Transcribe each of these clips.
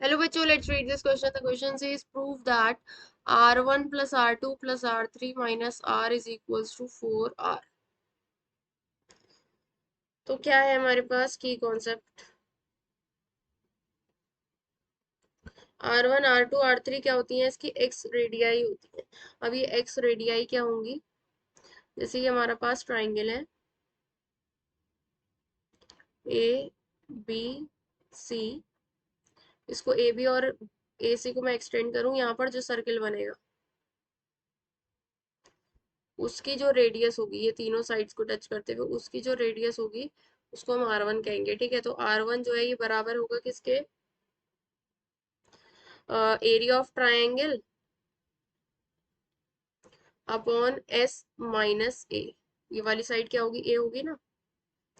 Hello bachcho, let's read this question. The question says prove that R1 plus R2 plus R3 minus R is equals to 4R. तो क्या है हमारे पास की concept? R1 R2 R3 क्या होती है? इसकी एक्स रेडियाई होती है। अब ये एक्स रेडियाई क्या होंगी? जैसे कि हमारा पास ट्राइंगल है ए बी सी, इसको ए बी और ए सी को मैं एक्सटेंड करूं, यहाँ पर जो सर्किल बनेगा उसकी जो रेडियस होगी, ये तीनों साइड्स को टच करते हुए उसकी जो रेडियस होगी उसको हम R1 कहेंगे। ठीक है, तो R1 जो है ये बराबर होगा किसके? Area of triangle upon S minus A. ये वाली साइड क्या होगी? ए होगी ना,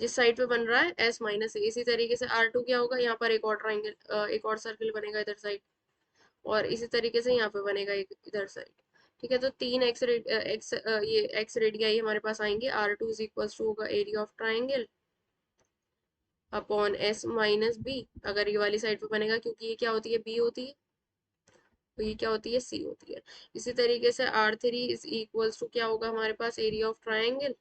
जिस साइड पे बन रहा है एस माइनस ए। इसी तरीके से R2 क्या होगा? यहाँ पर एक और ट्राइंगल, एक और सर्किल बनेगा इधर साइड, और इसी तरीके से यहाँ पे बनेगा एक इधर साइड। ठीक है, तो तीन ये एक्स रेडियाई हमारे पास आएंगे। R2 इज इक्वल टू होगा area of triangle upon S minus B, अगर ये वाली साइड पे बनेगा, क्योंकि ये क्या होती है? बी होती है, तो ये क्या होती है? सी होती है। इसी तरीके से R3 इज इक्वल्स टू क्या होगा हमारे पास? Area of triangle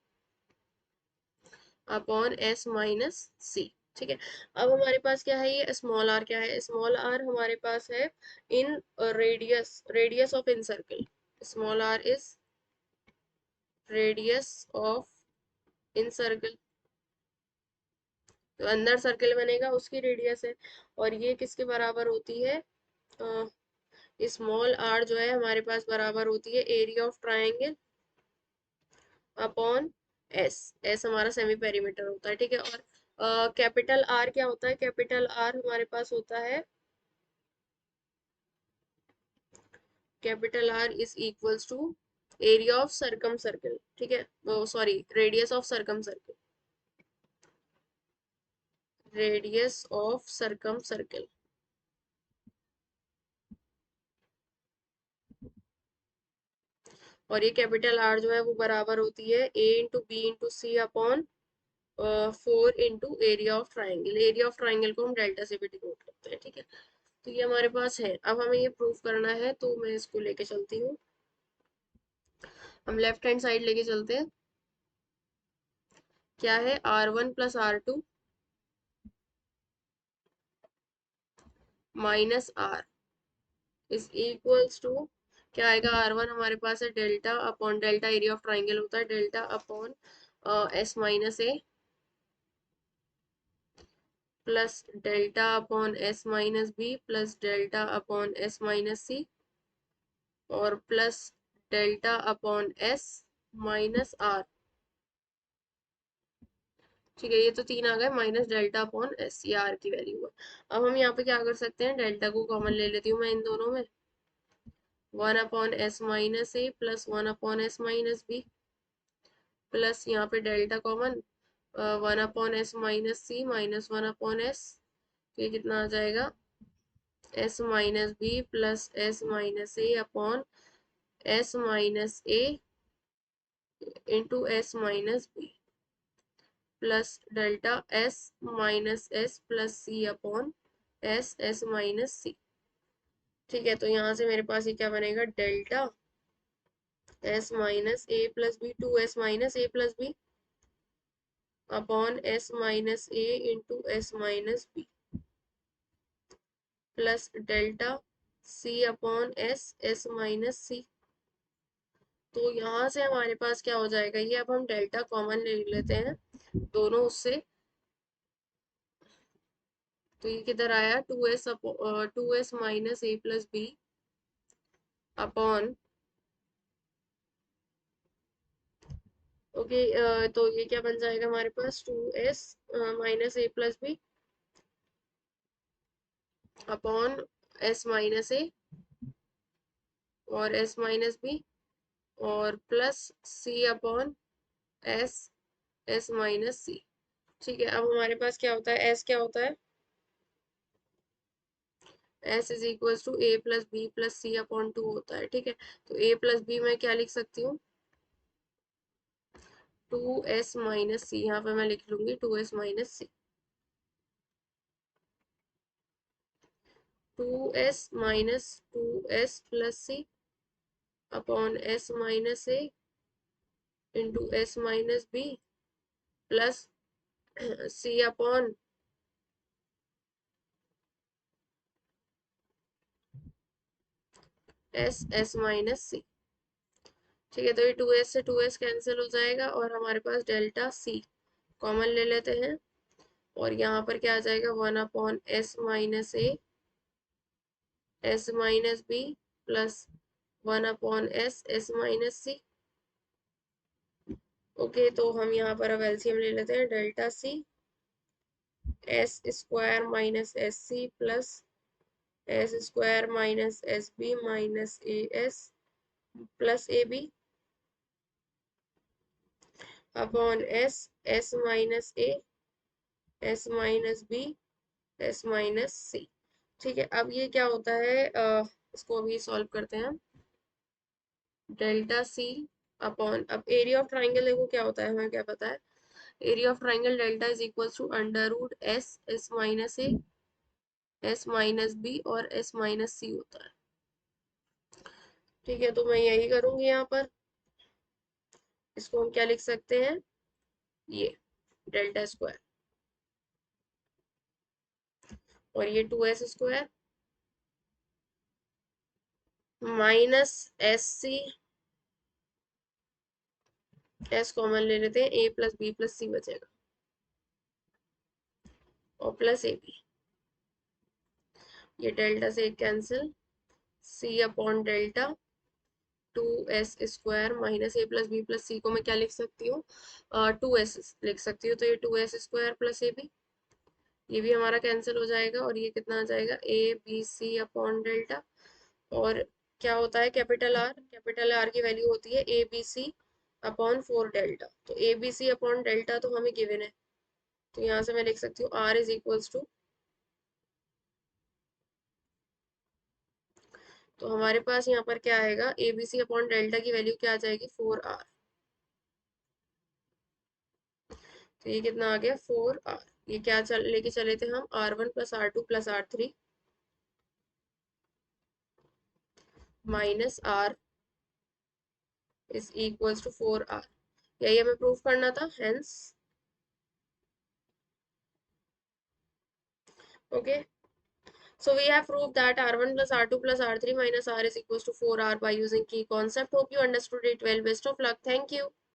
upon S minus C. ठीक है, अब हमारे पास क्या है? ये स्मॉल आर क्या है? स्मॉल आर हमारे पास है in radius, radius of in circle. Small R is radius of in circle, तो अंदर सर्कल बनेगा उसकी रेडियस है, और ये किसके बराबर होती है? स्मॉल आर जो है हमारे पास बराबर होती है area of triangle upon S. S हमारा सेमी पेरीमीटर होता है। ठीक है, और कैपिटल आर क्या होता है? कैपिटल आर हमारे पास होता है, capital R is equals to area of circum circle. ठीक है, sorry, radius of circum circle, radius of circum circle. और ये कैपिटल आर जो है वो बराबर होती है A into B into C upon 4 into area of triangle. Area of triangle को हम डेल्टा से भी डिनोट करते हैं। ठीक है, तो ये हमारे पास है। अब हमें ये प्रूफ करना है, तो मैं इसको लेके चलती हूँ। हम लेफ्ट हैंड साइड लेके चलते हैं। क्या है? R1 plus R2 minus R is equals to क्या आएगा? R1 हमारे पास है delta upon delta, area of triangle होता है delta upon S minus A plus delta upon S minus B plus delta upon S minus C और plus delta upon S minus R. ठीक है, ये तो तीन आ गए, माइनस डेल्टा अपॉन एस, ये आर की वैल्यू है। अब हम यहाँ पे क्या कर सकते हैं? डेल्टा को कॉमन ले लेती हूँ मैं इन दोनों में। 1/s minus A plus 1/s minus B plus यहाँ पे delta common, 1/s minus C minus 1/s। ये कितना आ जाएगा? S minus B plus S minus A upon S minus A into S minus B plus delta S minus S plus C upon S S minus C. ठीक है, तो यहाँ से मेरे पास ये क्या बनेगा? Delta S minus A plus B, 2s minus A plus B upon S minus A into S minus B plus delta C upon S S minus C. तो यहाँ से हमारे पास क्या हो जाएगा? ये अब हम डेल्टा कॉमन ले लेते हैं दोनों उससे, तो ये किधर आया? 2s minus A plus B upon, okay, तो ये क्या बन जाएगा हमारे पास? 2s minus A plus B upon S minus A और एस माइनस बी और plus C upon S S minus C. ठीक है, अब हमारे पास क्या होता है? एस क्या होता है? S is equal to A plus B plus C upon 2 होता है। ठीक है, तो ए प्लस बी मैं क्या लिख सकती हूँ? 2s माइनस सी, यहाँ पे मैं लिख लूंगी 2s minus C. 2s minus 2s plus C upon s minus a into s minus b plus c upon s minus C. ठीक है, तो ये 2s से 2s कैंसिल हो जाएगा और हमारे पास डेल्टा c कॉमन ले लेते हैं और यहाँ पर क्या आ जाएगा 1 upon s minus a s minus b plus 1 upon s minus C. Okay, तो हम यहाँ पर अब एलसीएम ले लेते हैं। Delta c S square minus S C plus S square minus S B minus A S plus A B upon S S minus A S minus B S minus C. ठीक है, अब ये क्या होता है, इसको अभी सॉल्व करते हैं। डेल्टा सी अपॉन, अब एरिया ऑफ ट्राइंगल देखो क्या होता है, हमें क्या पता है, area of triangle delta is equal to under root S S minus A S minus B और एस माइनस सी होता है। ठीक है, तो मैं यही करूंगी यहाँ पर। इसको हम क्या लिख सकते हैं, ये डेल्टा स्क्वायर और ये 2s square minus S C, S common ले लेते हैं, A plus B plus C बचेगा और प्लस ए बी, ये डेल्टा से cancel, C upon delta 2s square minus A plus B plus C को मैं क्या लिख सकती हूँ, 2s लिख सकती हूँ, तो ये 2s square plus A B, ये भी हमारा कैंसिल हो जाएगा और ये कितना आ जाएगा A B C upon delta. और क्या होता है, कैपिटल आर की वैल्यू होती है A B C upon 4 delta, तो A B C upon delta तो हमें गिवन है, तो यहाँ से मैं लिख सकती हूँ आर इज इक्वल्स टू, तो हमारे पास यहाँ पर क्या आएगा, A B C upon delta की वैल्यू क्या आ जाएगी 4 आर, तो ये कितना आ गया 4 आर। ये क्या लेके चले थे हम, R1 plus R2 plus R3 minus R is equals to 4 R, यही हमें प्रूफ करना था, hence okay. So we have proved that R1 plus R2 plus R3 minus R is equals to 4R by using key concept. Hope you understood it well. Best of luck. Thank you.